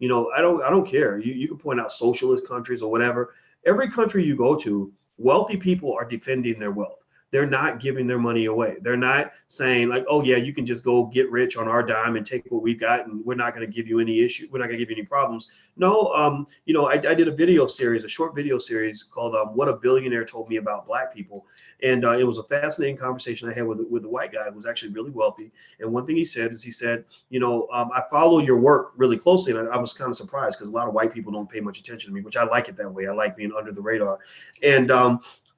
I don't care. You can point out socialist countries or whatever. Every country you go to, wealthy people are defending their wealth. They're not giving their money away. They're not saying like, oh yeah, you can just go get rich on our dime and take what we've got, and we're not going to give you any issue. We're not going to give you any problems. No, I did a video series, a short video series called "What a Billionaire Told Me About Black People," and it was a fascinating conversation I had with a white guy who was actually really wealthy. And one thing he said is, he said, I follow your work really closely, and I was kind of surprised because a lot of white people don't pay much attention to me, which I like it that way. I like being under the radar, and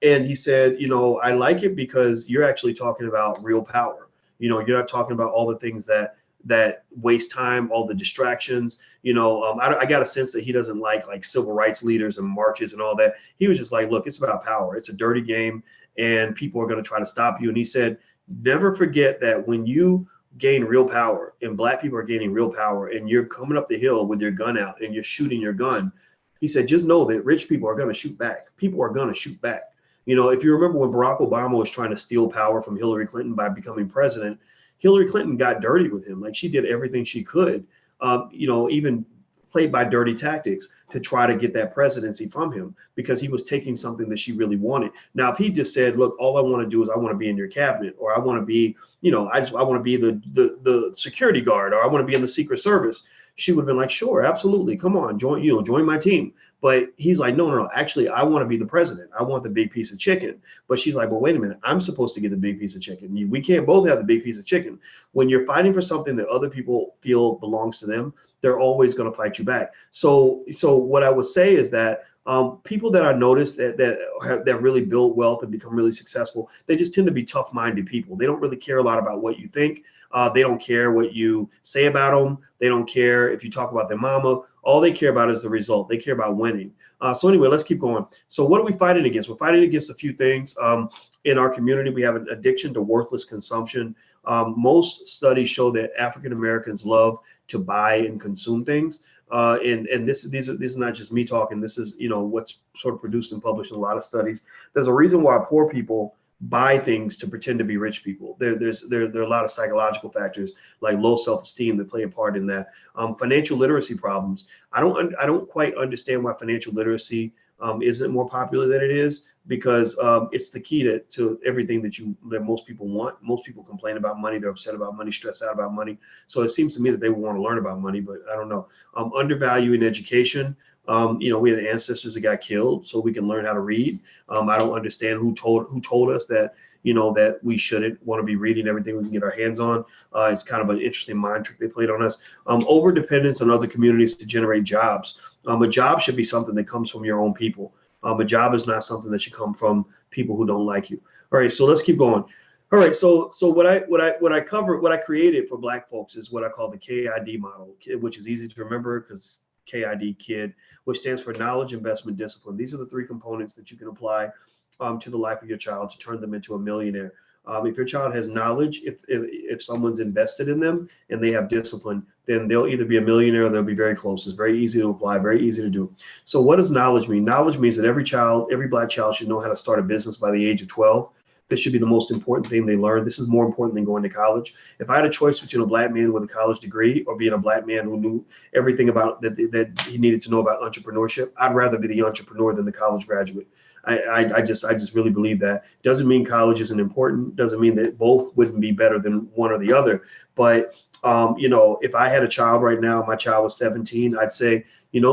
and he said, I like it because you're actually talking about real power. You're not talking about all the things that waste time, all the distractions. I got a sense that he doesn't like civil rights leaders and marches and all that. He was just like, look, it's about power. It's a dirty game, and people are going to try to stop you. And he said, never forget that when you gain real power, and black people are gaining real power, and you're coming up the hill with your gun out and you're shooting your gun, he said, just know that rich people are going to shoot back. People are going to shoot back. If you remember when Barack Obama was trying to steal power from Hillary Clinton by becoming president, Hillary Clinton got dirty with him. Like, she did everything she could, even played by dirty tactics to try to get that presidency from him, because he was taking something that she really wanted. Now, if he just said, look, all I want to do is I want to be in your cabinet, or I want to be, I want to be the security guard, or I want to be in the Secret Service, she would have been like, sure, absolutely, come on, join my team. But he's like, no, actually, I want to be the president. I want the big piece of chicken. But she's like, well, wait a minute, I'm supposed to get the big piece of chicken. We can't both have the big piece of chicken. When you're fighting for something that other people feel belongs to them, they're always going to fight you back. So what I would say is that people that I noticed that really build wealth and become really successful, they just tend to be tough-minded people. They don't really care a lot about what you think. They don't care what you say about them. They don't care if you talk about their mama. All they care about is the result. They care about winning. So anyway, let's keep going. So what are we fighting against? We're fighting against a few things. In our community, we have an addiction to worthless consumption. Most studies show that African Americans love to buy and consume things. And this is not just me talking. This is what's sort of produced and published in a lot of studies. There's a reason why poor people buy things to pretend to be rich people. There are a lot of psychological factors like low self-esteem that play a part in that. Financial literacy problems. I don't quite understand why financial literacy isn't more popular than it is, because it's the key to everything that most people want. Most people complain about money. They're upset about money, stressed out about money. So it seems to me that they want to learn about money, but I don't know. Undervaluing education. We had ancestors that got killed so we can learn how to read. I don't understand who told us that that we shouldn't want to be reading everything we can get our hands on. It's kind of an interesting mind trick they played on us. Over dependence on other communities to generate jobs. A job should be something that comes from your own people. A job is not something that should come from people who don't like you. All right, so let's keep going. All right, so what I created for Black folks is what I call the KID model, which is easy to remember because KID, KID, which stands for knowledge, investment, discipline. These are the three components that you can apply to the life of your child to turn them into a millionaire. If your child has knowledge, if someone's invested in them and they have discipline, then they'll either be a millionaire or they'll be very close. It's very easy to apply, very easy to do. So what does knowledge mean? Knowledge means that every Black child should know how to start a business by the age of 12. This should be the most important thing they learn. This is more important than going to college. If I had a choice between a Black man with a college degree or being a Black man who knew everything about that he needed to know about entrepreneurship, I'd rather be the entrepreneur than the college graduate. I just really believe that. Doesn't mean college isn't important. Doesn't mean that both wouldn't be better than one or the other. But if I had a child right now, my child was 17, I'd say,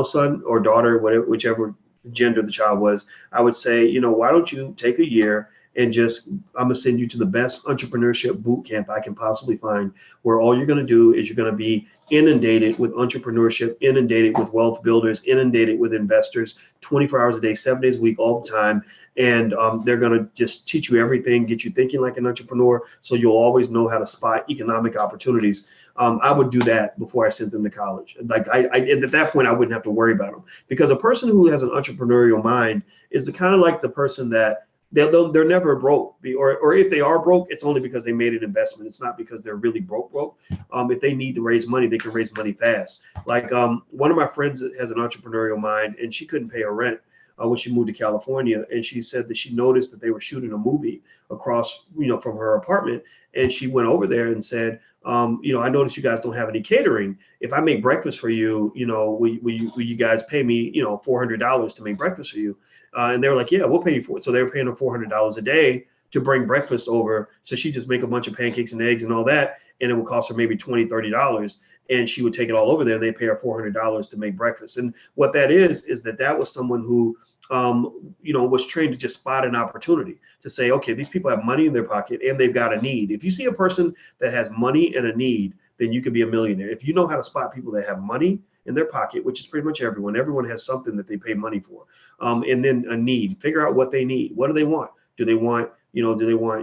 son or daughter, whatever, whichever gender the child was, I would say, why don't you take a year and I'm gonna send you to the best entrepreneurship boot camp I can possibly find, where all you're gonna do is you're gonna be inundated with entrepreneurship, inundated with wealth builders, inundated with investors, 24 hours a day, 7 days a week, all the time. And they're gonna just teach you everything, get you thinking like an entrepreneur, so you'll always know how to spot economic opportunities. I would do that before I sent them to college. Like at that point, I wouldn't have to worry about them, because a person who has an entrepreneurial mind is the kind of like the person that they're never broke, or if they are broke, it's only because they made an investment. It's not because they're really broke. If they need to raise money, they can raise money fast. Like one of my friends has an entrepreneurial mind, and she couldn't pay her rent when she moved to California, and she said that she noticed that they were shooting a movie across, from her apartment, and she went over there and said, I noticed you guys don't have any catering. If I make breakfast for you, will you guys pay me, $400 to make breakfast for you? And they were like, yeah, we'll pay you for it. So they were paying her $400 a day to bring breakfast over. So she just make a bunch of pancakes and eggs and all that, and it would cost her maybe $20, $30. And she would take it all over there. They pay her $400 to make breakfast. And what that is that was someone who, was trained to just spot an opportunity to say, okay, these people have money in their pocket and they've got a need. If you see a person that has money and a need, then you could be a millionaire. If you know how to spot people that have money in their pocket, which is pretty much everyone has something that they pay money for, and then a need, figure out what they need. What do they want? Do they want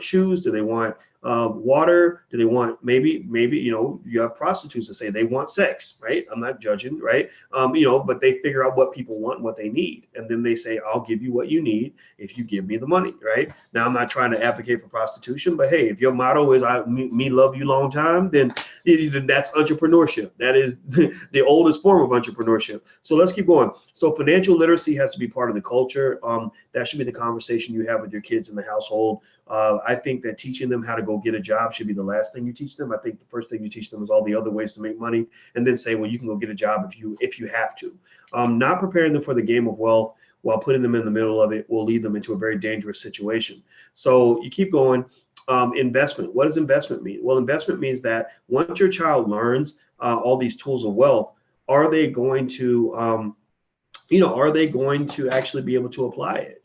shoes? Do they want water? Do they want maybe you have prostitutes that say they want sex, right? I'm not judging, right? But they figure out what people want and what they need, and then they say, I'll give you what you need if you give me the money, right? Now I'm not trying to advocate for prostitution, but hey, if your motto is me love you long time, then that's entrepreneurship. That is the oldest form of entrepreneurship. So let's keep going. So financial literacy has to be part of the culture. That should be the conversation you have with your kids in the household. I think that teaching them how to go get a job should be the last thing you teach them. I think the first thing you teach them is all the other ways to make money, and then say, well, you can go get a job if you have to. Not preparing them for the game of wealth while putting them in the middle of it will lead them into a very dangerous situation. So you keep going. Investment. What does investment mean? Well, investment means that once your child learns all these tools of wealth, are they going to actually be able to apply it?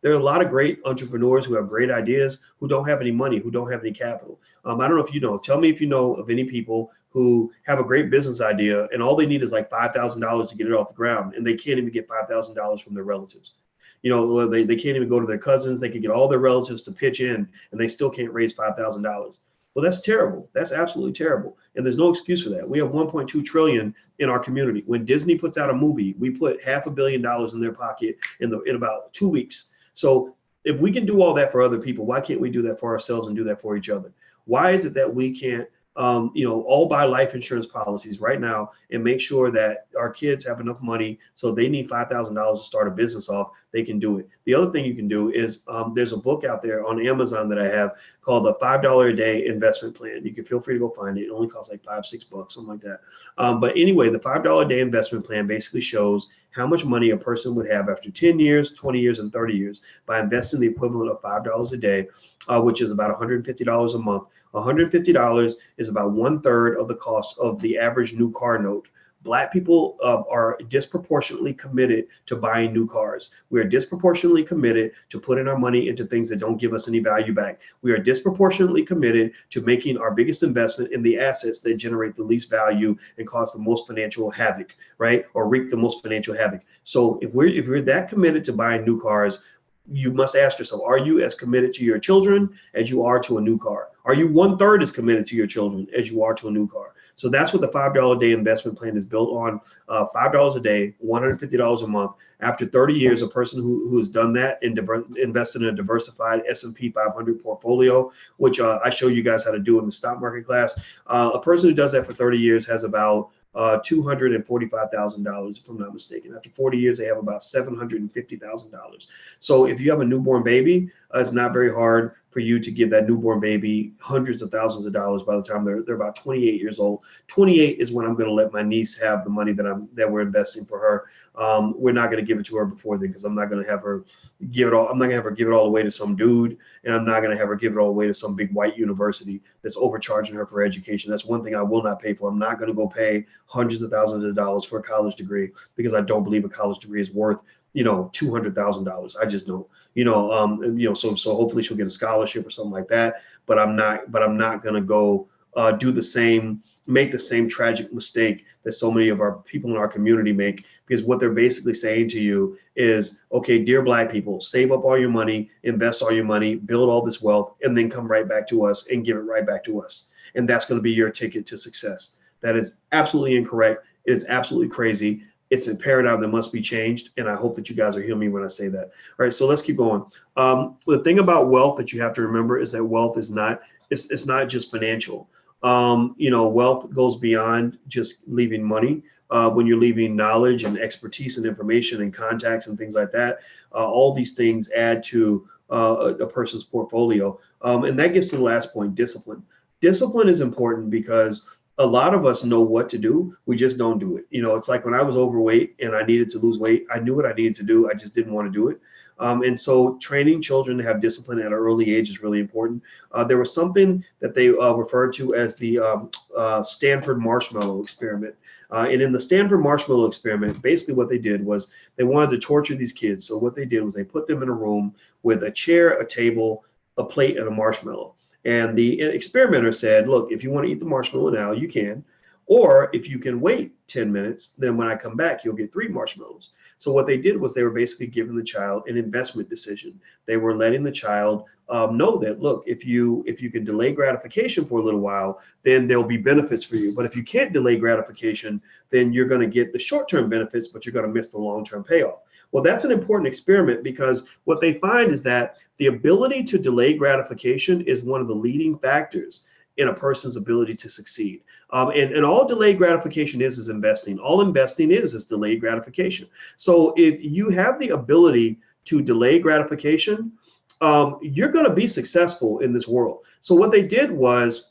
There are a lot of great entrepreneurs who have great ideas who don't have any money, who don't have any capital. I don't know if you know, tell me if you know of any people who have a great business idea and all they need is like $5,000 to get it off the ground, and they can't even get $5,000 from their relatives. They can't even go to their cousins. They can get all their relatives to pitch in, and they still can't raise $5,000. Well, that's terrible. That's absolutely terrible. And there's no excuse for that. We have 1.2 trillion in our community. When Disney puts out a movie, we put $500 million in their pocket in about 2 weeks. So if we can do all that for other people, why can't we do that for ourselves and do that for each other? Why is it that we can't all buy life insurance policies right now and make sure that our kids have enough money, so they need $5,000 to start a business off, they can do it. The other thing you can do is there's a book out there on Amazon that I have called the $5 a day investment plan. You can feel free to go find it. It only costs like $5-6, something like that. But anyway, the $5 a day investment plan basically shows how much money a person would have after 10 years, 20 years, and 30 years by investing the equivalent of $5 a day, which is about $150 a month. $150 is about 1/3 of the cost of the average new car note. Black people are disproportionately committed to buying new cars. We are disproportionately committed to putting our money into things that don't give us any value back. We are disproportionately committed to making our biggest investment in the assets that generate the least value and cause the most financial havoc, right? Or wreak the most financial havoc. So if we're that committed to buying new cars, you must ask yourself, are you as committed to your children as you are to a new car? Are you 1/3 as committed to your children as you are to a new car? So that's what the $5 a day investment plan is built on. $5 a day, $150 a month. After 30 years, a person who has done that and invested in a diversified S&P 500 portfolio, which I show you guys how to do in the stock market class, a person who does that for 30 years has about $245,000, if I'm not mistaken. After 40 years, they have about $750,000. So if you have a newborn baby, it's not very hard for you to give that newborn baby hundreds of thousands of dollars by the time they're about 28 years old. 28 is when I'm going to let my niece have the money that we're investing for her. We're not going to give it to her before then, because I'm not going to have her give it all. I'm not going to have her give it all away to some dude, and I'm not going to have her give it all away to some big white university that's overcharging her for education. That's one thing I will not pay for. I'm not going to go pay hundreds of thousands of dollars for a college degree, because I don't believe a college degree is worth $200,000. I just don't. So hopefully she'll get a scholarship or something like that. But I'm not going to go make the same tragic mistake that so many of our people in our community make, because what they're basically saying to you is, okay, dear Black people, save up all your money, invest all your money, build all this wealth, and then come right back to us and give it right back to us. And that's going to be your ticket to success. That is absolutely incorrect. It is absolutely crazy. It's a paradigm that must be changed, and I hope that you guys are hearing me when I say that. All right, so let's keep going. The thing about wealth that you have to remember is that wealth is not just financial. Wealth goes beyond just leaving money. When you're leaving knowledge and expertise and information and contacts and things like that, all these things add to a person's portfolio. And that gets to the last point, discipline. Discipline is important because a lot of us know what to do. We just don't do it. It's like when I was overweight and I needed to lose weight, I knew what I needed to do. I just didn't want to do it. And so training children to have discipline at an early age is really important. There was something that they referred to as the Stanford marshmallow experiment. And in the Stanford marshmallow experiment, basically what they did was they wanted to torture these kids. So what they did was they put them in a room with a chair, a table, a plate, and a marshmallow. And the experimenter said, look, if you want to eat the marshmallow now, you can. Or if you can wait 10 minutes, then when I come back, you'll get 3 marshmallows. So what they did was they were basically giving the child an investment decision. They were letting the child know that, look, if you can delay gratification for a little while, then there'll be benefits for you. But if you can't delay gratification, then you're going to get the short-term benefits, but you're going to miss the long-term payoff. Well, that's an important experiment because what they find is that the ability to delay gratification is one of the leading factors in a person's ability to succeed. And all delayed gratification is investing. All investing is delayed gratification. So if you have the ability to delay gratification, you're going to be successful in this world. So what they did was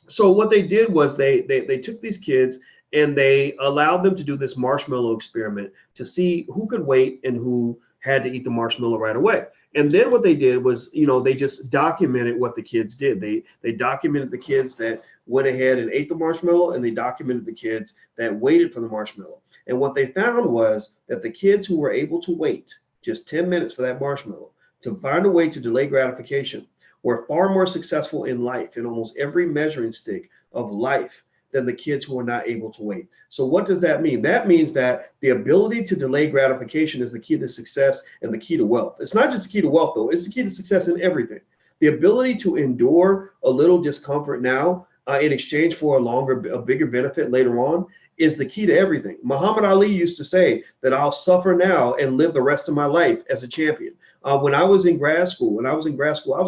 they took these kids and they allowed them to do this marshmallow experiment to see who could wait and who had to eat the marshmallow right away. And then what they did was, they just documented what the kids did. They documented the kids that went ahead and ate the marshmallow, and they documented the kids that waited for the marshmallow. And what they found was that the kids who were able to wait just 10 minutes for that marshmallow to find a way to delay gratification were far more successful in life, in almost every measuring stick of life, than the kids who are not able to wait. So what does that mean? That means that the ability to delay gratification is the key to success and the key to wealth. It's not just the key to wealth, though. It's the key to success in everything. The ability to endure a little discomfort now in exchange for a bigger benefit later on is the key to everything. Muhammad Ali used to say that I'll suffer now and live the rest of my life as a champion. When I was in grad school, I was in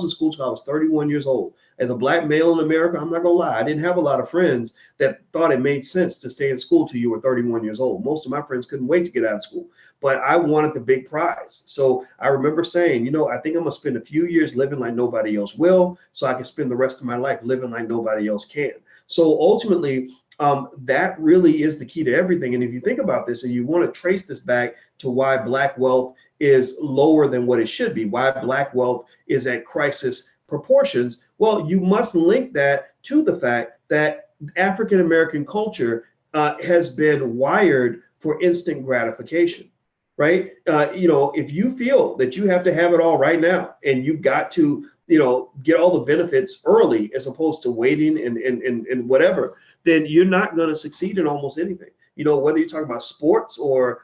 school till I was 31 years old. As a black male in America, I'm not gonna lie, I didn't have a lot of friends that thought it made sense to stay in school till you were 31 years old. Most of my friends couldn't wait to get out of school, but I wanted the big prize. So I remember saying, I think I'm gonna spend a few years living like nobody else will, so I can spend the rest of my life living like nobody else can. So ultimately, that really is the key to everything. And if you think about this and you want to trace this back to why black wealth is lower than what it should be, why black wealth is at crisis proportions, well, you must link that to the fact that African American culture has been wired for instant gratification, right? If you feel that you have to have it all right now and you've got to, get all the benefits early as opposed to waiting and whatever, then you're not going to succeed in almost anything. Whether you're talking about sports or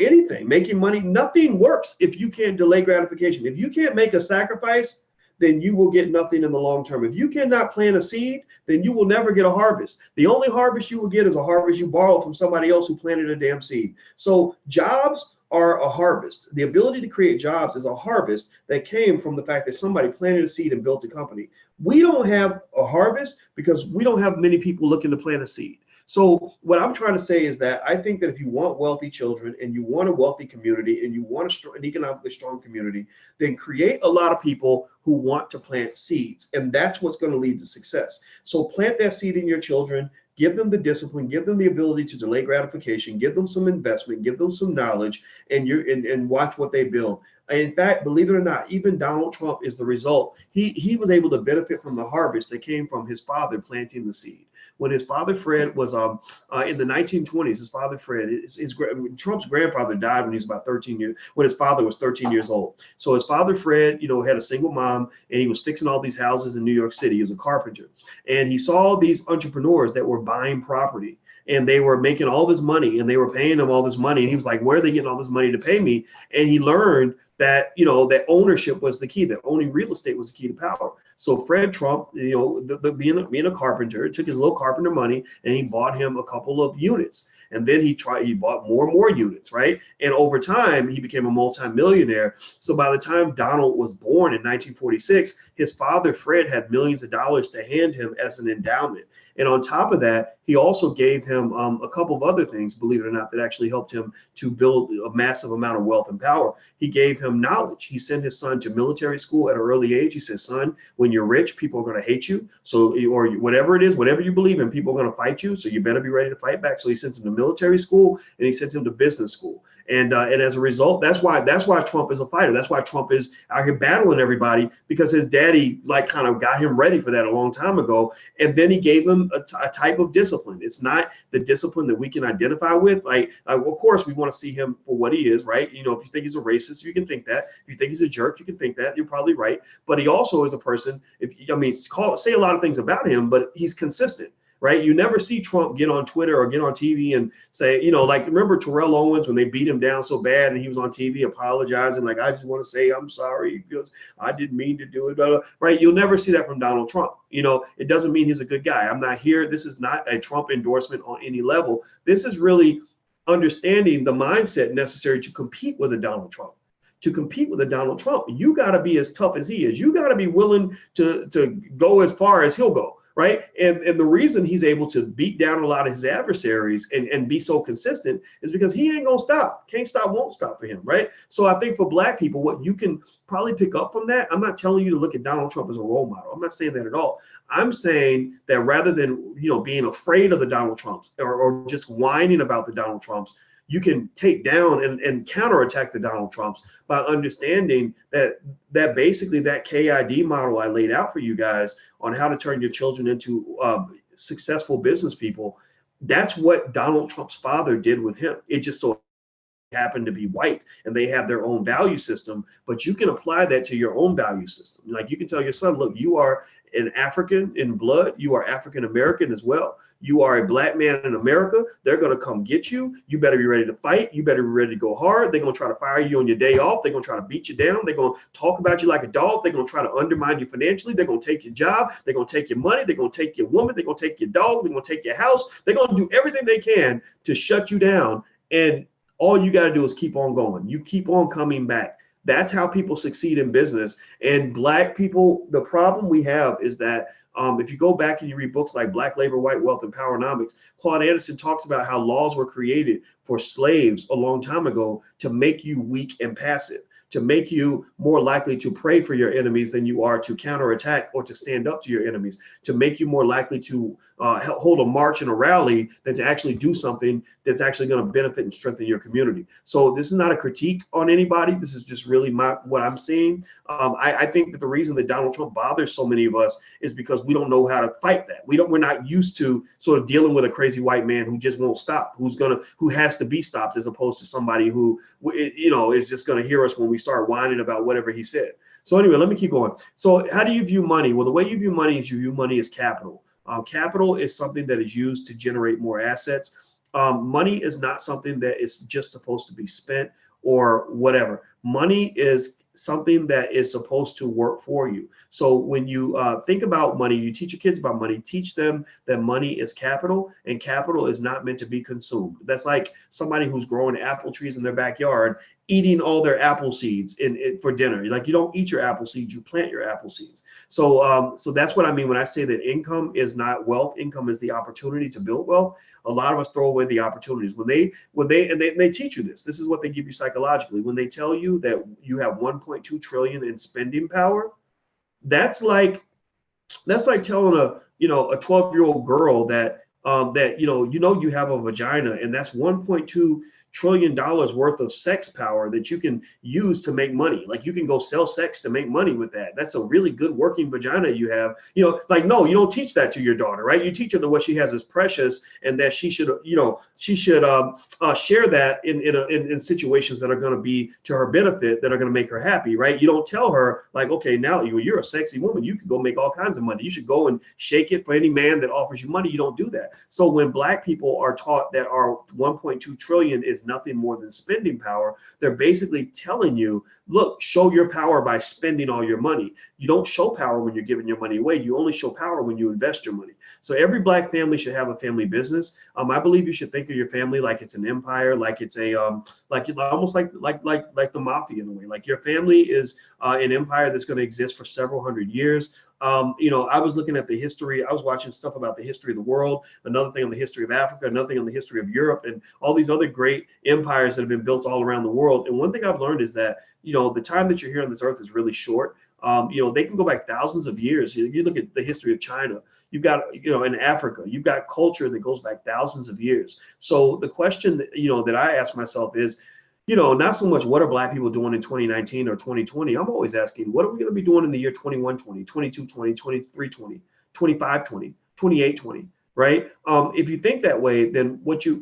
anything, making money, nothing works if you can't delay gratification. If you can't make a sacrifice, then you will get nothing in the long term. If you cannot plant a seed, then you will never get a harvest. The only harvest you will get is a harvest you borrowed from somebody else who planted a damn seed. So jobs are a harvest. The ability to create jobs is a harvest that came from the fact that somebody planted a seed and built a company. We don't have a harvest because we don't have many people looking to plant a seed. So what I'm trying to say is that I think that if you want wealthy children and you want a wealthy community and you want an economically strong community, then create a lot of people who want to plant seeds. And that's what's going to lead to success. So plant that seed in your children, give them the discipline, give them the ability to delay gratification, give them some investment, give them some knowledge, and watch what they build. In fact, believe it or not, even Donald Trump is the result. He was able to benefit from the harvest that came from his father planting the seed. When his father Fred was in the 1920s, his father Fred, Trump's grandfather died when he was about 13 years, when his father was 13 years old. So his father Fred, had a single mom, and he was fixing all these houses in New York City. He was a carpenter, and he saw these entrepreneurs that were buying property. And they were making all this money and they were paying him all this money. And he was like, where are they getting all this money to pay me? And he learned that, that ownership was the key, that owning real estate was the key to power. So Fred Trump, being a carpenter, took his little carpenter money and he bought him a couple of units. And then he bought more and more units, right? And over time, he became a multimillionaire. So by the time Donald was born in 1946, his father, Fred, had millions of dollars to hand him as an endowment. And on top of that, he also gave him a couple of other things, believe it or not, that actually helped him to build a massive amount of wealth and power. He gave him knowledge. He sent his son to military school at an early age. He said, son, when you're rich, people are going to hate you. So, or whatever it is, whatever you believe in, people are going to fight you. So you better be ready to fight back. So he sent him to military school and he sent him to business school. And as a result, that's why Trump is a fighter. That's why Trump is out here battling everybody, because his daddy like kind of got him ready for that a long time ago. And then he gave him a type of discipline. It's not the discipline that we can identify with. Like, of course, we want to see him for what he is, right? You know, if you think he's a racist, you can think that. If you think he's a jerk, you can think that. You're probably right. But he also is a person. Say a lot of things about him, but he's consistent. Right? You never see Trump get on Twitter or get on TV and say, you know, like, remember Terrell Owens when they beat him down so bad and he was on TV apologizing, like, I just want to say I'm sorry because I didn't mean to do it, right? You'll never see that from Donald Trump. You know, it doesn't mean he's a good guy. I'm not here. This is not a Trump endorsement on any level. This is really understanding the mindset necessary to compete with a Donald Trump. To compete with a Donald Trump, you got to be as tough as he is. You got to be willing to go as far as he'll go. Right. And the reason he's able to beat down a lot of his adversaries and be so consistent is because he ain't going to stop. Can't stop, won't stop for him. Right. So I think for Black people, what you can probably pick up from that, I'm not telling you to look at Donald Trump as a role model. I'm not saying that at all. I'm saying that rather than, you know, being afraid of the Donald Trumps or just whining about the Donald Trumps, you can take down and counterattack the Donald Trumps by understanding that basically that KID model I laid out for you guys on how to turn your children into successful business people. That's what Donald Trump's father did with him. It just so happened to be white and they have their own value system, but you can apply that to your own value system. Like, you can tell your son, look, you are an African in blood. You are African American as well. You are a Black man in America. They're going to come get you. You better be ready to fight. You better be ready to go hard. They're going to try to fire you on your day off. They're going to try to beat you down. They're going to talk about you like a dog. They're going to try to undermine you financially. They're going to take your job. They're going to take your money. They're going to take your woman. They're going to take your dog. They're going to take your house. They're going to do everything they can to shut you down. And all you got to do is keep on going. You keep on coming back. That's how people succeed in business. And Black people, the problem we have is that if you go back and you read books like Black Labor, White Wealth, and Powernomics, Claude Anderson talks about how laws were created for slaves a long time ago to make you weak and passive, to make you more likely to pray for your enemies than you are to counterattack or to stand up to your enemies, to make you more likely to hold a march and a rally than to actually do something that's actually going to benefit and strengthen your community. So this is not a critique on anybody. This is just really what I'm seeing. I think that the reason that Donald Trump bothers so many of us is because we don't know how to fight that. We're not used to sort of dealing with a crazy white man who just won't stop, who has to be stopped, as opposed to somebody who, you know, is just going to hear us when we start whining about whatever he said. So anyway, let me keep going. So how do you view money? Well, the way you view money is you view money as capital. Capital is something that is used to generate more assets. Money is not something that is just supposed to be spent or whatever. Money is something that is supposed to work for you. So when you think about money, you teach your kids about money, teach them that money is capital, and capital is not meant to be consumed. That's like somebody who's growing apple trees in their backyard, eating all their apple seeds for dinner. Like, you don't eat your apple seeds, you plant your apple seeds. So so that's what I mean when I say that income is not wealth. Income is the opportunity to build wealth. A lot of us throw away the opportunities when they teach you this. This is what they give you psychologically. When they tell you that you have 1.2 trillion in spending power, that's like telling a 12-year-old girl that you have a vagina, and that's 1.2 trillion dollars worth of sex power that you can use to make money. Like, you can go sell sex to make money with that. That's a really good working vagina you have. Like, no, you don't teach that to your daughter, right? You teach her that what she has is precious, and that she should share that in situations that are going to be to her benefit, that are going to make her happy, right? You don't tell her, like, okay, now you're a sexy woman, you can go make all kinds of money, you should go and shake it for any man that offers you money. You don't do that. So when Black people are taught that our 1.2 trillion is nothing more than spending power, they're basically telling you, look, show your power by spending all your money. You don't show power when you're giving your money away. You only show power when you invest your money. So every Black family should have a family business. I believe you should think of your family like it's an empire, like it's almost like the mafia in a way. Like, your family is an empire that's going to exist for several hundred years. I was looking at the history. I was watching stuff about the history of the world, another thing on the history of Africa, another thing on the history of Europe, and all these other great empires that have been built all around the world. And one thing I've learned is that, the time that you're here on this earth is really short. They can go back thousands of years. You look at the history of China. You've got, in Africa, you've got culture that goes back thousands of years. So the question that I ask myself is, not so much what are Black people doing in 2019 or 2020. I'm always asking, what are we going to be doing in the year 2120, 2220, 2320, 2520, 2820, right? If you think that way, then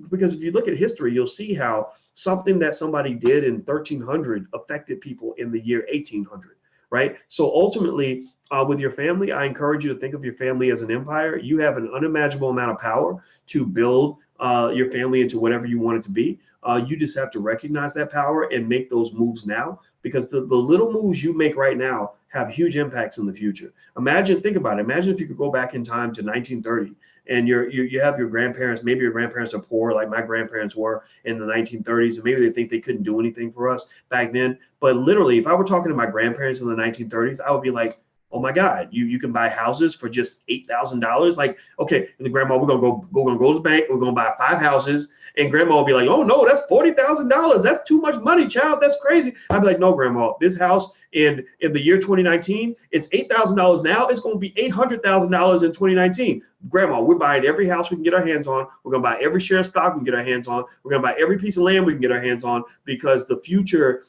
because if you look at history, you'll see how something that somebody did in 1300 affected people in the year 1800, right? So ultimately, with your family, I encourage you to think of your family as an empire. You have an unimaginable amount of power to build your family into whatever you want it to be. You just have to recognize that power and make those moves now, because the little moves you make right now have huge impacts in the future. Think about it. Imagine if you could go back in time to 1930 and you have your grandparents, maybe your grandparents are poor like my grandparents were in the 1930s, and maybe they think they couldn't do anything for us back then. But literally, if I were talking to my grandparents in the 1930s, I would be like, oh my God, you can buy houses for just $8,000. Like, okay, the grandma, we're gonna go to the bank, we're gonna buy 5 houses. And grandma will be like, oh no, that's $40,000. That's too much money, child. That's crazy. I'd be like, no, grandma, this house in the year 2019, it's $8,000 now. It's going to be $800,000 in 2019. Grandma, we're buying every house we can get our hands on. We're going to buy every share of stock we can get our hands on. We're going to buy every piece of land we can get our hands on, because the future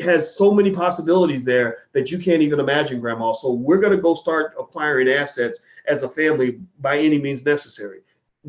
has so many possibilities there that you can't even imagine, grandma. So we're going to go start acquiring assets as a family by any means necessary.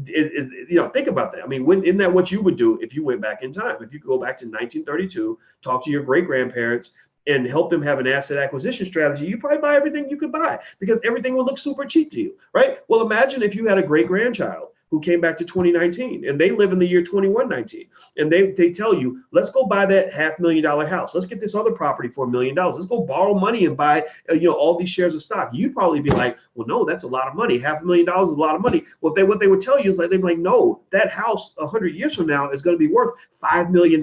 Think about that. I mean, isn't that what you would do if you went back in time? If you go back to 1932, talk to your great grandparents and help them have an asset acquisition strategy, you probably buy everything you could buy, because everything will look super cheap to you, right? Well, imagine if you had a great grandchild who came back to 2019 and they live in the year 2119, and they tell you, let's go buy that $500,000 house. Let's get this other property for $1 million. Let's go borrow money and buy all these shares of stock. You'd probably be like, well, no, that's a lot of money. $500,000 is a lot of money. Well, what they would tell you is like, they'd be like, no, that house 100 years from now is going to be worth $5 million.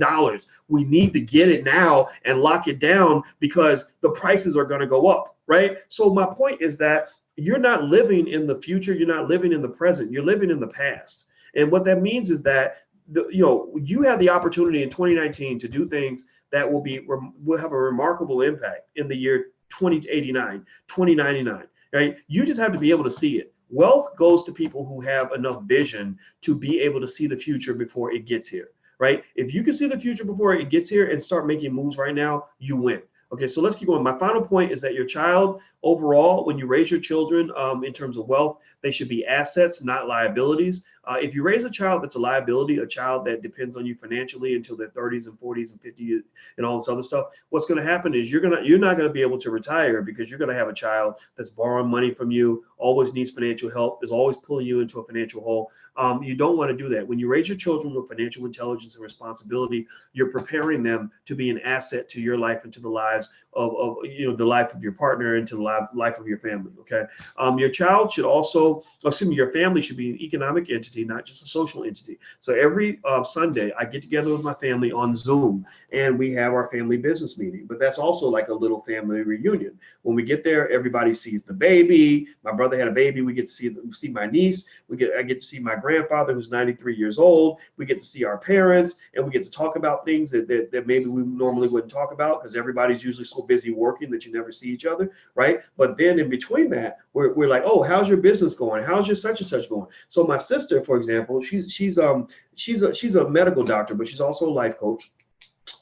We need to get it now and lock it down, because the prices are going to go up, right? So my point is that you're not living in the future. You're not living in the present. You're living in the past. And what that means is that you have the opportunity in 2019 to do things that will have a remarkable impact in the year 2089, 2099, right? You just have to be able to see it. Wealth goes to people who have enough vision to be able to see the future before it gets here, right? If you can see the future before it gets here and start making moves right now, you win. Okay, so let's keep going. My final point is that your child, overall, when you raise your children in terms of wealth, they should be assets, not liabilities. If you raise a child that's a liability, a child that depends on you financially until their 30s and 40s and 50s and all this other stuff, what's going to happen is you're not going to be able to retire, because you're going to have a child that's borrowing money from you, always needs financial help, is always pulling you into a financial hole. You don't want to do that. When you raise your children with financial intelligence and responsibility, you're preparing them to be an asset to your life and to the lives of the life of your partner and to the life of your family. Okay. Your child should also, your family should be an economic entity, not just a social entity. So every Sunday, I get together with my family on Zoom and we have our family business meeting. But that's also like a little family reunion. When we get there, everybody sees the baby. My brother had a baby. We get to see my niece. I get to see my grandfather, who's 93 years old. We get to see our parents, and we get to talk about things that maybe we normally wouldn't talk about, because everybody's usually so busy working that you never see each other, right? But then in between that, we're like, oh, how's your business going? How's your such and such going? So my sister, for example, she's a medical doctor, but she's also a life coach.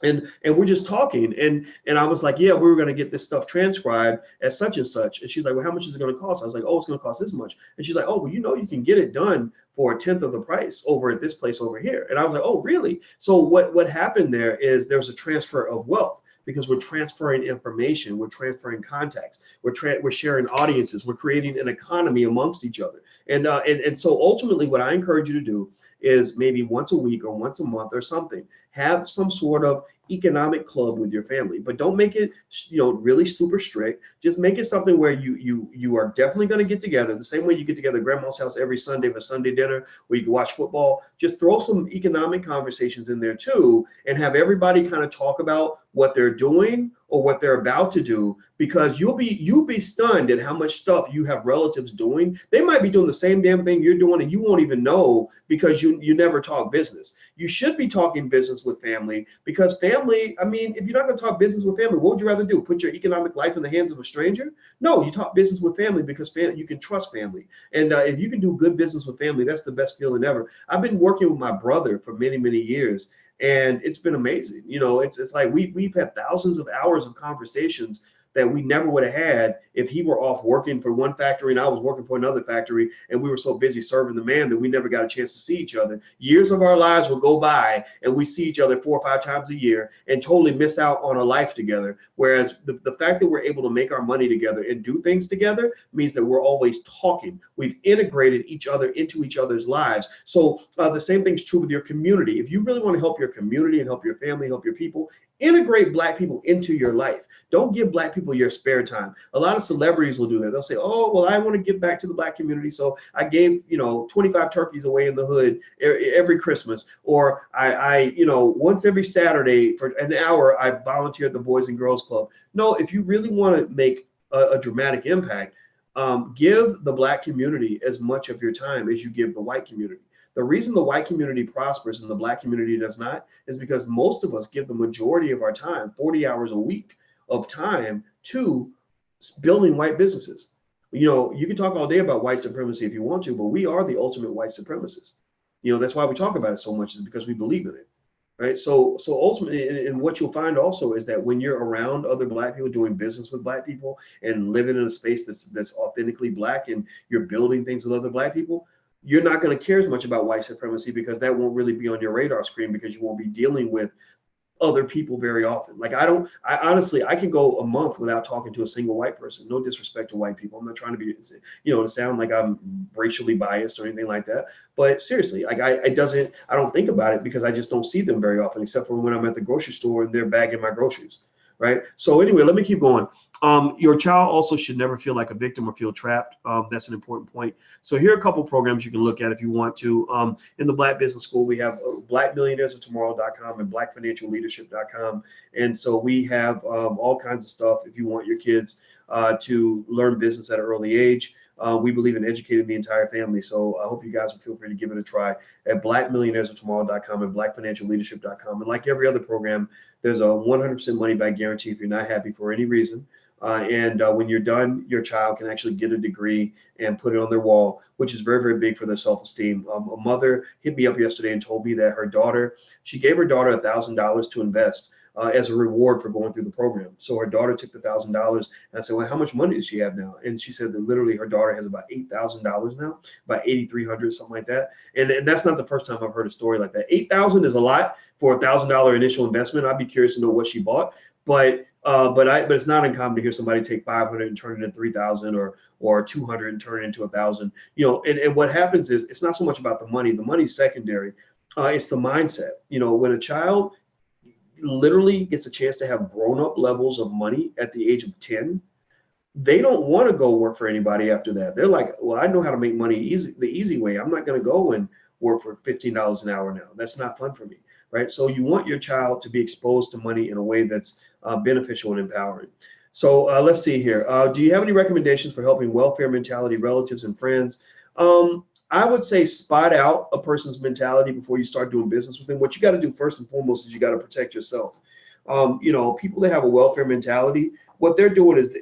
And we're just talking, and I was like, yeah, we were going to get this stuff transcribed as such and such. And she's like, well, how much is it going to cost? I was like, oh, it's going to cost this much. And she's like, oh, well, you can get it done for 1/10 of the price over at this place over here. And I was like, oh, really? So what happened there is there's a transfer of wealth, because we're transferring information, we're transferring contacts, we're sharing audiences, we're creating an economy amongst each other. And so ultimately, what I encourage you to do is maybe once a week or once a month or something, have some sort of economic club with your family, but don't make it really super strict. Just make it something where you are definitely going to get together the same way you get together at grandma's house every Sunday for Sunday dinner where you can watch football. Just throw some economic conversations in there too, and have everybody kind of talk about what they're doing or what they're about to do, because you'll be stunned at how much stuff you have relatives doing. They might be doing the same damn thing you're doing and you won't even know, because you never talk business. You should be talking business with family, because family, I mean, if you're not going to talk business with family, what would you rather do? Put your economic life in the hands of a stranger? No, you talk business with family, because you can trust family. And if you can do good business with family, that's the best feeling ever. I've been working with my brother for many, many years, and it's been amazing. It's like we've had thousands of hours of conversations that we never would have had if he were off working for one factory and I was working for another factory, and we were so busy serving the man that we never got a chance to see each other. Years of our lives will go by and we see each other 4 or 5 times a year and totally miss out on a life together. Whereas the fact that we're able to make our money together and do things together means that we're always talking. We've integrated each other into each other's lives. So the same thing's true with your community. If you really want to help your community and help your family, help your people, integrate Black people into your life. Don't give Black people your spare time. A lot of celebrities will do that. They'll say, oh, well, I want to give back to the Black community, so I gave 25 turkeys away in the hood every Christmas, or I once every Saturday for an hour I volunteer at the Boys and Girls Club. No, if you really want to make a dramatic impact, give the Black community as much of your time as you give the white community. The reason the white community prospers and the Black community does not is because most of us give the majority of our time, 40 hours a week of time, to building white businesses. You can talk all day about white supremacy if you want to, but we are the ultimate white supremacists. That's why we talk about it so much, is because we believe in it, right? So ultimately, and what you'll find also is that when you're around other Black people, doing business with Black people, and living in a space that's authentically Black, and you're building things with other Black people, you're not going to care as much about white supremacy, because that won't really be on your radar screen, because you won't be dealing with other people very often. Like I honestly, I can go a month without talking to a single white person. No disrespect to white people. I'm not trying to be, to sound like I'm racially biased or anything like that. But seriously, like I don't think about it, because I just don't see them very often, except for when I'm at the grocery store and they're bagging my groceries. Right. So anyway, let me keep going. Your child also should never feel like a victim or feel trapped. That's an important point. So here are a couple programs you can look at if you want to. In the Black Business School, we have blackmillionairesoftomorrow.com and blackfinancialleadership.com. And so we have all kinds of stuff if you want your kids to learn business at an early age. We believe in educating the entire family. So I hope you guys will feel free to give it a try at blackmillionairesoftomorrow.com and blackfinancialleadership.com. And like every other program, there's a 100% money back guarantee if you're not happy for any reason. And when you're done, your child can actually get a degree and put it on their wall, which is very, very big for their self-esteem. A mother hit me up yesterday and told me that she gave her daughter $1,000 to invest as a reward for going through the program. So her daughter took the $1,000, and I said, well, how much money does she have now? And she said that literally her daughter has about $8,000 now, about $8,300, something like that. And that's not the first time I've heard a story like that. $8,000 is a lot for a $1,000 initial investment. I'd be curious to know what she bought, but it's not uncommon to hear somebody take 500 and turn it into 3,000, or 200 and turn it into 1,000. And what happens is, it's not so much about the money. The money's secondary. It's the mindset. When a child literally gets a chance to have grown-up levels of money at the age of 10, they don't want to go work for anybody after that. They're like, well, I know how to make money the easy way. I'm not going to go and work for $15 an hour now. That's not fun for me. Right? So you want your child to be exposed to money in a way that's beneficial and empowering. So let's see here. Do you have any recommendations for helping welfare mentality relatives and friends? I would say spot out a person's mentality before you start doing business with them. What you got to do first and foremost is you got to protect yourself. People that have a welfare mentality, what they're doing is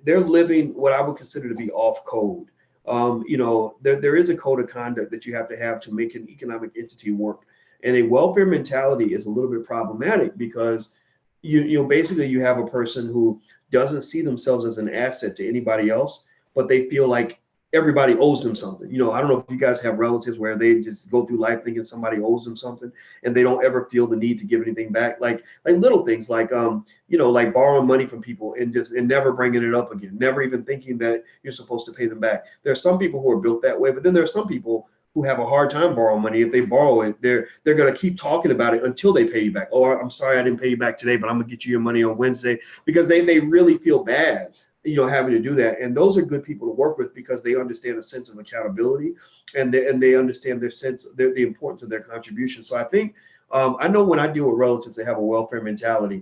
they're living what I would consider to be off code. There is a code of conduct that you have to make an economic entity work. And a welfare mentality is a little bit problematic, because basically you have a person who doesn't see themselves as an asset to anybody else, but they feel like everybody owes them something. I don't know if you guys have relatives where they just go through life thinking somebody owes them something, and they don't ever feel the need to give anything back. Like little things like like borrowing money from people and never bringing it up again, never even thinking that you're supposed to pay them back. There are some people who are built that way, but then there are some people who have a hard time borrowing money. If they borrow it, they're going to keep talking about it until they pay you back. Oh, I'm sorry I didn't pay you back today, but I'm going to get you your money on Wednesday, because they really feel bad, having to do that. And those are good people to work with, because they understand a sense of accountability, and they understand the importance of their contribution. So I think I know when I deal with relatives that have a welfare mentality,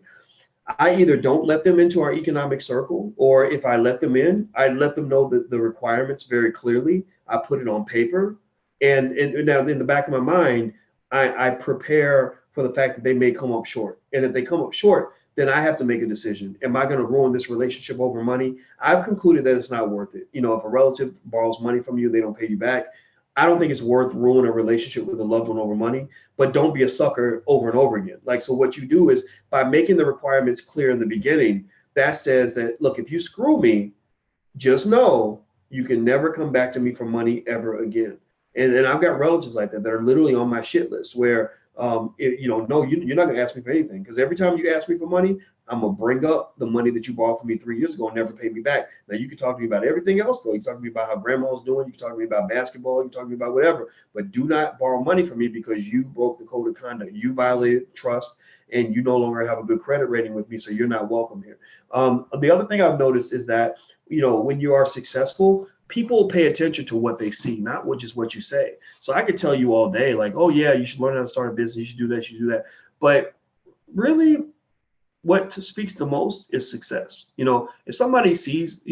I either don't let them into our economic circle, or if I let them in, I let them know the requirements very clearly. I put it on paper. And now in the back of my mind, I prepare for the fact that they may come up short. And if they come up short, then I have to make a decision. Am I going to ruin this relationship over money? I've concluded that it's not worth it. You know, if a relative borrows money from you, they don't pay you back. I don't think it's worth ruining a relationship with a loved one over money, but don't be a sucker over and over again. Like, so what you do is by making the requirements clear in the beginning, that says that, look, if you screw me, just know you can never come back to me for money ever again. And I've got relatives like that that are literally on my shit list where, no, you're not going to ask me for anything, because every time you ask me for money, I'm going to bring up the money that you borrowed from me 3 years ago and never pay me back. Now, you can talk to me about everything else, though. You can talk to me about how grandma's doing. You can talk to me about basketball. You can talk to me about whatever. But do not borrow money from me because you broke the code of conduct. You violated trust, and you no longer have a good credit rating with me, so you're not welcome here. The other thing I've noticed is that, when you are successful, people pay attention to what they see, not just what you say. So I could tell you all day, like, oh yeah, you should learn how to start a business, you should do that, you should do that. But really, what speaks the most is success. If somebody sees,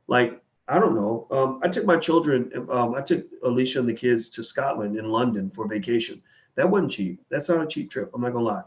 like, I don't know, I took my children, I took Alicia and the kids to Scotland and London for vacation. That wasn't cheap. That's not a cheap trip, I'm not gonna lie.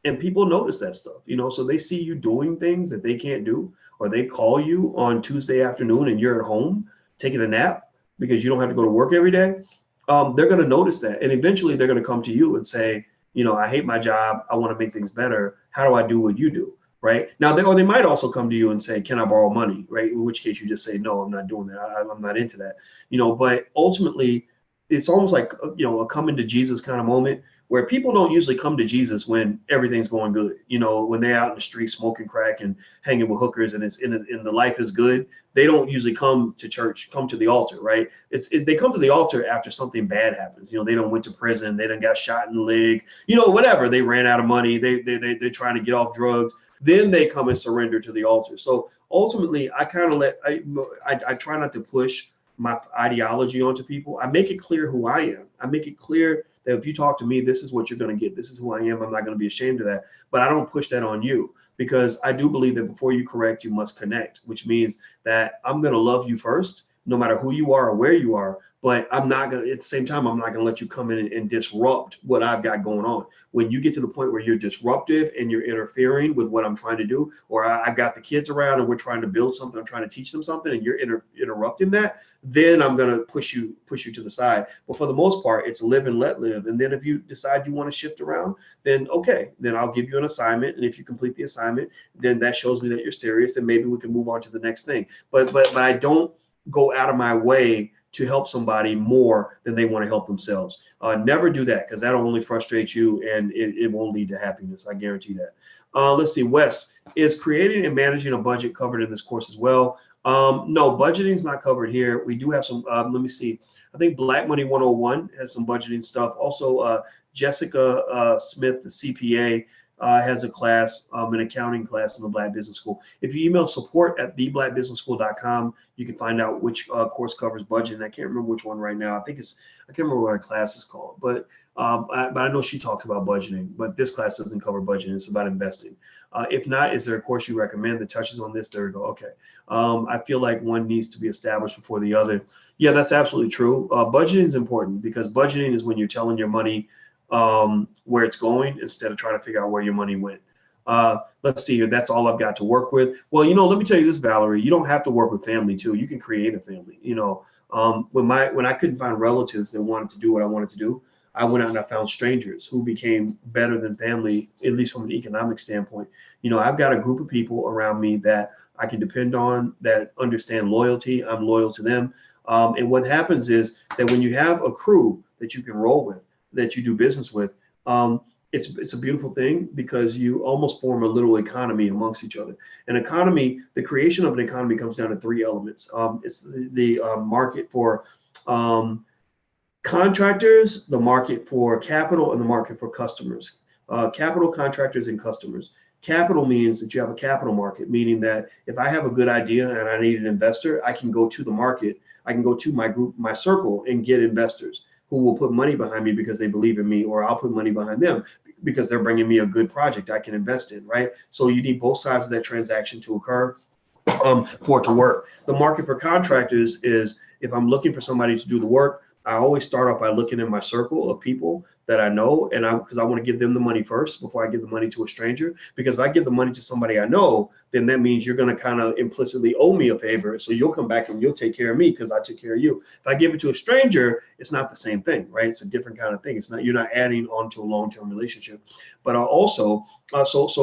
And people notice that stuff, so they see you doing things that they can't do, or they call you on Tuesday afternoon and you're at home taking a nap because you don't have to go to work every day. They're going to notice that. And eventually they're going to come to you and say, I hate my job. I want to make things better. How do I do what you do? Right now, or they might also come to you and say, can I borrow money? Right. In which case you just say, no, I'm not doing that. I'm not into that, but ultimately it's almost like, a coming to Jesus kind of moment, where people don't usually come to Jesus when everything's going good. When they're out in the street smoking crack and hanging with hookers and the life is good, they don't usually come to church, come to the altar, right? They come to the altar after something bad happens. They done went to prison, they done got shot in the leg, whatever. They ran out of money, they're trying to get off drugs. Then they come and surrender to the altar. So ultimately, I kind of I try not to push my ideology onto people. I make it clear who I am. I make it clear that if you talk to me, this is what you're going to get. This is who I am. I'm not going to be ashamed of that. But I don't push that on you, because I do believe that before you correct, you must connect, which means that I'm going to love you first, no matter who you are or where you are. But I'm not going to, at the same time, I'm not going to let you come in and disrupt what I've got going on. When you get to the point where you're disruptive and you're interfering with what I'm trying to do, or I've got the kids around and we're trying to build something, I'm trying to teach them something, and you're interrupting that, then I'm going to push you to the side. But for the most part, it's live and let live. And then if you decide you want to shift around, then okay, then I'll give you an assignment. And if you complete the assignment, then that shows me that you're serious, and maybe we can move on to the next thing. But I don't go out of my way to help somebody more than they want to help themselves. Never do that, because that'll only frustrate you, and it won't lead to happiness. I guarantee that. Let's see, Wes, is creating and managing a budget covered in this course as well? No, budgeting is not covered here. We do have some, let me see. I think Black Money 101 has some budgeting stuff. Also, Jessica Smith, the CPA, has a class, an accounting class in the Black Business School. If you email support@theblackbusinessschool.com, you can find out which course covers budgeting. I can't remember which one right now. I can't remember what our class is called, but I know she talks about budgeting, but this class doesn't cover budgeting. It's about investing. If not, is there a course you recommend that touches on this? There we go. Okay. I feel like one needs to be established before the other. Yeah, that's absolutely true. Budgeting is important, because budgeting is when you're telling your money where it's going instead of trying to figure out where your money went. Let's see here. That's all I've got to work with. Well, let me tell you this, Valerie, you don't have to work with family too. You can create a family. When I couldn't find relatives that wanted to do what I wanted to do, I went out and I found strangers who became better than family, at least from an economic standpoint. I've got a group of people around me that I can depend on, that understand loyalty. I'm loyal to them. And what happens is that when you have a crew that you can roll with, that you do business with, it's a beautiful thing, because you almost form a little economy amongst each other. An economy, the creation of an economy comes down to three elements. It's the market for contractors, the market for capital, and the market for customers. Capital, contractors, and customers. Capital means that you have a capital market, meaning that if I have a good idea and I need an investor, I can go to the market, I can go to my group, my circle, and get investors who will put money behind me because they believe in me, or I'll put money behind them because they're bringing me a good project I can invest in, right? So you need both sides of that transaction to occur for it to work. The market for contractors is, if I'm looking for somebody to do the work, I always start off by looking in my circle of people that I know, and because I want to give them the money first before I give the money to a stranger. Because if I give the money to somebody I know, then that means you're going to kind of implicitly owe me a favor. So you'll come back and you'll take care of me because I took care of you. If I give it to a stranger, it's not the same thing, right? It's a different kind of thing. It's not, you're not adding on to a long-term relationship. But so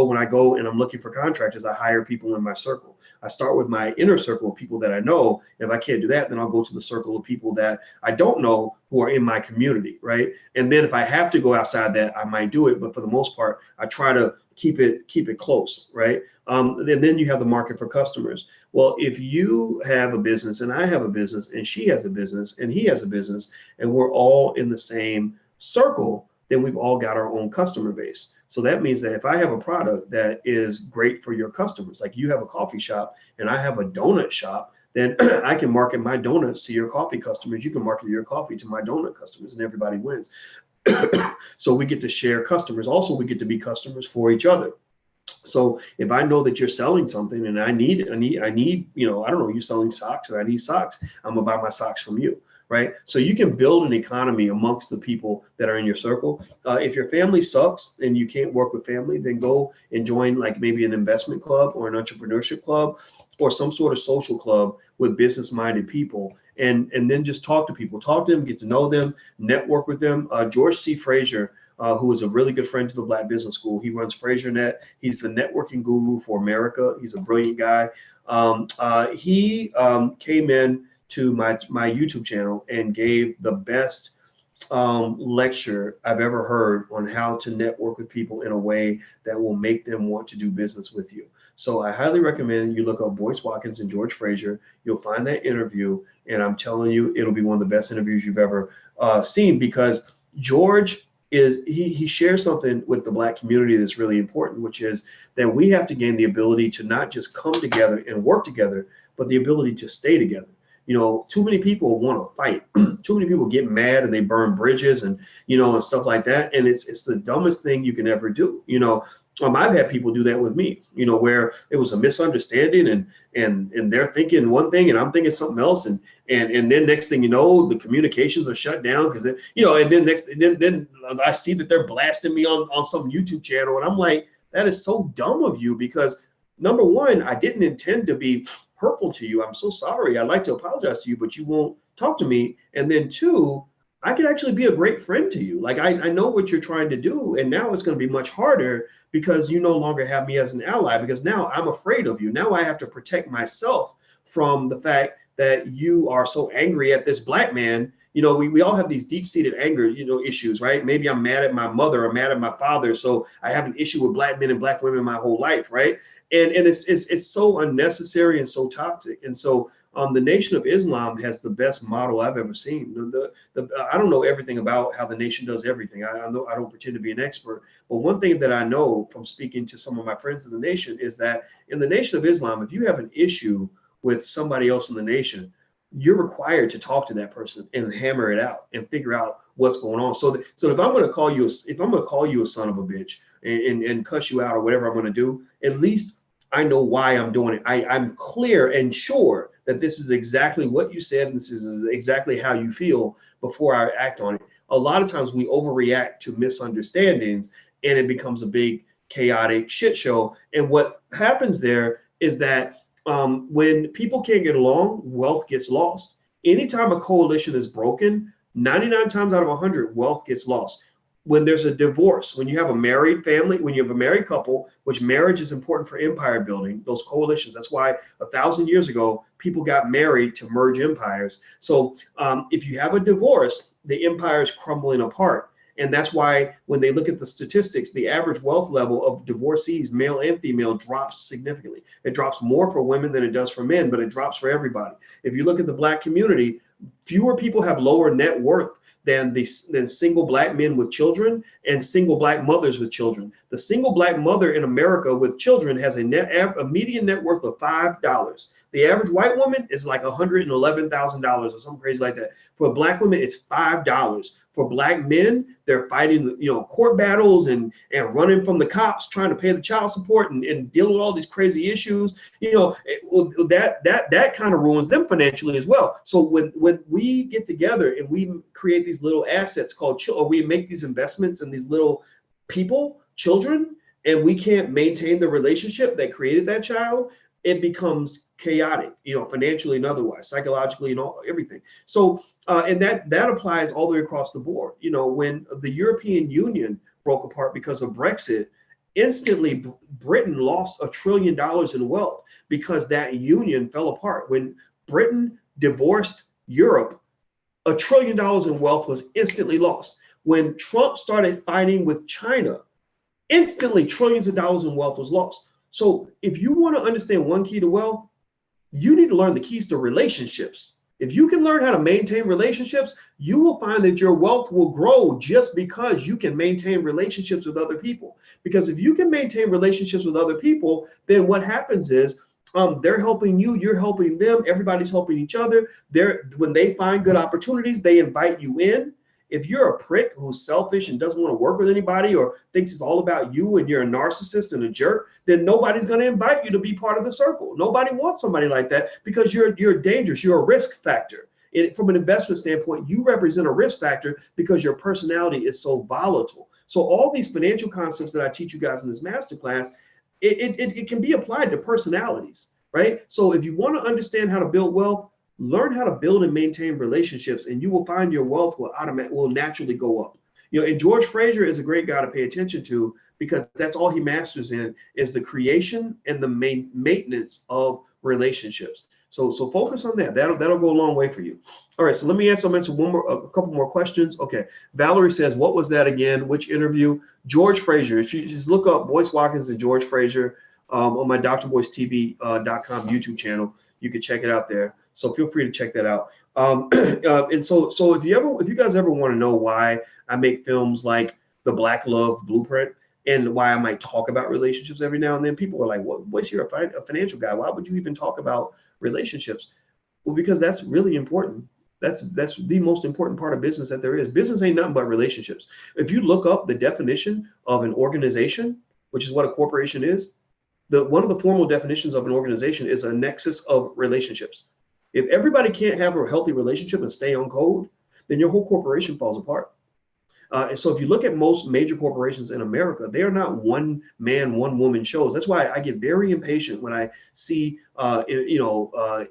when I go and I'm looking for contractors, I hire people in my circle. I start with my inner circle of people that I know. If I can't do that, then I'll go to the circle of people that I don't know who are in my community, right? And then if I have to go outside that, I might do it. But for the most part, I try to keep it close, right? And then you have the market for customers. Well, if you have a business and I have a business and she has a business and he has a business and we're all in the same circle, then we've all got our own customer base. So that means that if I have a product that is great for your customers, like you have a coffee shop and I have a donut shop, then I can market my donuts to your coffee customers. You can market your coffee to my donut customers, and everybody wins. So we get to share customers. Also, we get to be customers for each other. So if I know that you're selling something and I need, I don't know, you're selling socks and I need socks, I'm gonna buy my socks from you, right? So you can build an economy amongst the people that are in your circle. If your family sucks and you can't work with family, then go and join like maybe an investment club or an entrepreneurship club or some sort of social club with business-minded people. And then just talk to people, talk to them, get to know them, network with them. George C. Frazier, who is a really good friend to the Black Business School. He runs FrazierNet. He's the networking guru for America. He's a brilliant guy. He came in to my YouTube channel and gave the best lecture I've ever heard on how to network with people in a way that will make them want to do business with you. So I highly recommend you look up Boyce Watkins and George Frazier. You'll find that interview, and I'm telling you, it'll be one of the best interviews you've ever seen, because George he shares something with the Black community that's really important, which is that we have to gain the ability to not just come together and work together, but the ability to stay together. You know, too many people want to fight. Too many people get mad and they burn bridges and, and stuff like that. And it's the dumbest thing you can ever do. I've had people do that with me, where it was a misunderstanding and they're thinking one thing and I'm thinking something else. And then next thing you know, the communications are shut down because, and then I see that they're blasting me on some YouTube channel. And I'm like, that is so dumb of you, because number one, I didn't intend to be hurtful to you. I'm so sorry. I'd like to apologize to you, but you won't talk to me. And then two, I could actually be a great friend to you. Like I know what you're trying to do. And now it's going to be much harder because you no longer have me as an ally, because now I'm afraid of you. Now I have to protect myself from the fact that you are so angry at this Black man. We all have these deep-seated anger, issues, right? Maybe I'm mad at my mother or mad at my father. So I have an issue with Black men and Black women my whole life, right? And it's so unnecessary and so toxic. And so the Nation of Islam has the best model I've ever seen. I don't know everything about how the nation does everything. I know I don't pretend to be an expert, but one thing that I know from speaking to some of my friends in the nation is that in the Nation of Islam, if you have an issue with somebody else in the nation, you're required to talk to that person and hammer it out and figure out what's going on. So if I'm going to call you a son of a bitch and cuss you out or whatever I'm going to do, at least I know why I'm doing it. I'm clear and sure that this is exactly what you said and this is exactly how you feel before I act on it. A lot of times we overreact to misunderstandings and it becomes a big chaotic shit show. And what happens there is that when people can't get along, wealth gets lost. Anytime a coalition is broken, 99 times out of 100, wealth gets lost. When there's a divorce, when you have a married family, when you have a married couple, which marriage is important for empire building, those coalitions. That's why 1,000 years ago, people got married to merge empires. So if you have a divorce, the empire is crumbling apart. And that's why when they look at the statistics, the average wealth level of divorcees, male and female, drops significantly. It drops more for women than it does for men, but it drops for everybody. If you look at the Black community, fewer people have lower net worth than single Black men with children and single Black mothers with children. The single Black mother in America with children has a median net worth of $5. The average white woman is like $111,000 or something crazy like that. For a Black woman, it's $5. For Black men, they're fighting, court battles and running from the cops, trying to pay the child support and dealing with all these crazy issues. That kind of ruins them financially as well. So when we get together and we create these little assets or we make these investments in these little children, and we can't maintain the relationship that created that child, it becomes chaotic, financially and otherwise, psychologically and everything. So, and that applies all the way across the board. When the European Union broke apart because of Brexit, instantly Britain lost $1 trillion in wealth because that union fell apart. When Britain divorced Europe, $1 trillion in wealth was instantly lost. When Trump started fighting with China, instantly trillions of dollars in wealth was lost. So if you want to understand one key to wealth, you need to learn the keys to relationships. If you can learn how to maintain relationships, you will find that your wealth will grow just because you can maintain relationships with other people. Because if you can maintain relationships with other people, then what happens is they're helping you, you're helping them, everybody's helping each other. When they find good opportunities, they invite you in. If you're a prick who's selfish and doesn't want to work with anybody or thinks it's all about you and you're a narcissist and a jerk, then nobody's going to invite you to be part of the circle. Nobody wants somebody like that because you're dangerous. You're a risk factor. From an investment standpoint, you represent a risk factor because your personality is so volatile. So all these financial concepts that I teach you guys in this masterclass, it can be applied to personalities, right? So if you want to understand how to build wealth, learn how to build and maintain relationships, and you will find your wealth will naturally go up. And George Fraser is a great guy to pay attention to because that's all he masters in is the creation and the maintenance of relationships. So focus on that. That'll go a long way for you. All right, so let me answer a couple more questions. Okay, Valerie says, what was that again? Which interview? George Fraser. If you just look up Boyce Watkins and George Fraser on my drboycetv.com YouTube channel, you can check it out there. So feel free to check that out. And so if you guys ever want to know why I make films like The Black Love Blueprint and why I might talk about relationships every now and then, people are like, "What's you're a financial guy? Why would you even talk about relationships?" Well, because that's really important. That's the most important part of business that there is. Business ain't nothing but relationships. If you look up the definition of an organization, which is what a corporation is, one of the formal definitions of an organization is a nexus of relationships. If everybody can't have a healthy relationship and stay on code, then your whole corporation falls apart. And so if you look at most major corporations in America, they are not one man, one woman shows. That's why I get very impatient when I see,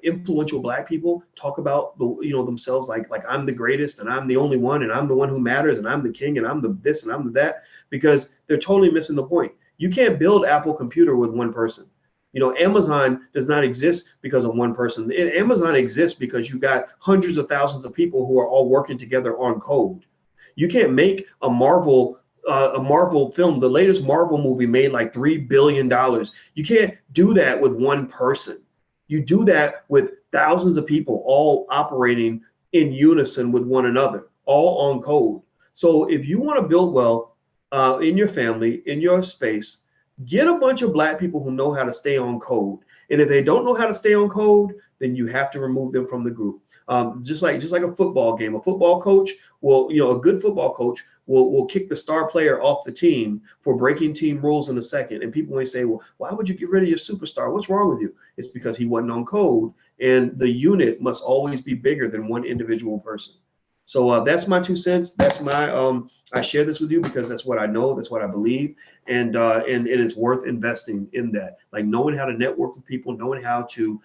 influential Black people talk about themselves like I'm the greatest and I'm the only one and I'm the one who matters and I'm the king and I'm the this and I'm the that, because they're totally missing the point. You can't build Apple Computer with one person. Amazon does not exist because of one person. Amazon exists because you got hundreds of thousands of people who are all working together on code. You can't make a Marvel film. The latest Marvel movie made like $3 billion. You can't do that with one person. You do that with thousands of people all operating in unison with one another, all on code. So if you want to build wealth in your family, in your space, get a bunch of Black people who know how to stay on code. And if they don't know how to stay on code, then you have to remove them from the group. Just like a football game, a football coach will, a good football coach will kick the star player off the team for breaking team rules in a second. And people may say, well, why would you get rid of your superstar? What's wrong with you? It's because he wasn't on code, and the unit must always be bigger than one individual person. So that's my 2 cents. That's my I share this with you because that's what I know, that's what I believe, and it is worth investing in that. Like knowing how to network with people, knowing how to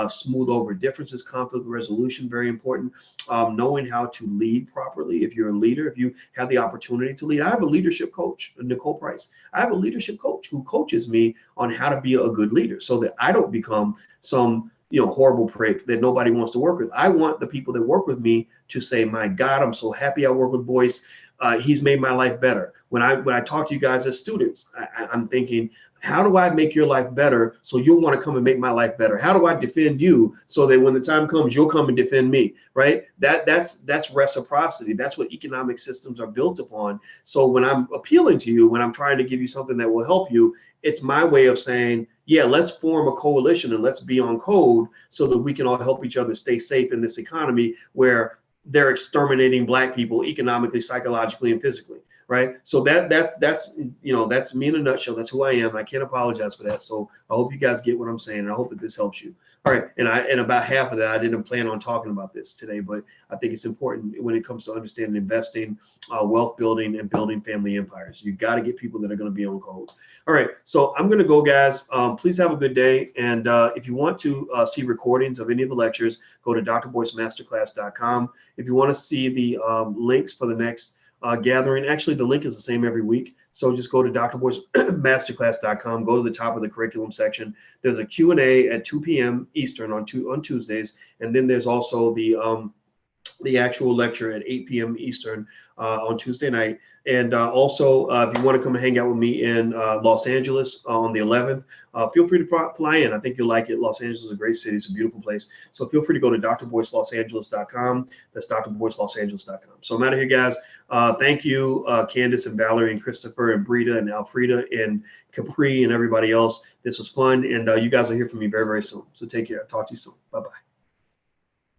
smooth over differences, conflict resolution, very important. Knowing how to lead properly. If you're a leader, if you have the opportunity to lead, I have a leadership coach, Nicole Price. I have a leadership coach who coaches me on how to be a good leader, so that I don't become some horrible prick that nobody wants to work with. I want the people that work with me to say, my God, I'm so happy I work with Boyce. He's made my life better. When I talk to you guys as students, I'm thinking, how do I make your life better so you'll want to come and make my life better? How do I defend you so that when the time comes, you'll come and defend me, right? That's reciprocity. That's what economic systems are built upon. So when I'm appealing to you, when I'm trying to give you something that will help you, it's my way of saying, yeah, let's form a coalition and let's be on code so that we can all help each other stay safe in this economy where they're exterminating Black people economically, psychologically, and physically, right? So that's that's me in a nutshell. That's who I am. I can't apologize for that. So I hope you guys get what I'm saying, and I hope that this helps you. All right, and about half of that, I didn't plan on talking about this today, but I think it's important when it comes to understanding investing, wealth building, and building family empires. You got to get people that are going to be on code. All right, so I'm going to go, guys. Please have a good day, and if you want to see recordings of any of the lectures, go to drboycemasterclass.com. If you want to see the links for the next gathering, actually the link is the same every week. So just go to drboycemasterclass.com, go to the top of the curriculum section. There's a Q&A at 2 p.m. Eastern on Tuesdays, and then there's also the actual lecture at 8 p.m. Eastern on Tuesday night. And also, if you want to come and hang out with me in Los Angeles on the 11th, feel free to fly in. I think you'll like it. Los Angeles is a great city. It's a beautiful place. So feel free to go to drboycelosangeles.com. That's drboycelosangeles.com. So I'm out of here, guys. Thank you, Candace and Valerie and Christopher and Brita and Alfreda and Capri and everybody else. This was fun. And you guys will hear from me very, very soon. So take care. Talk to you soon. Bye-bye.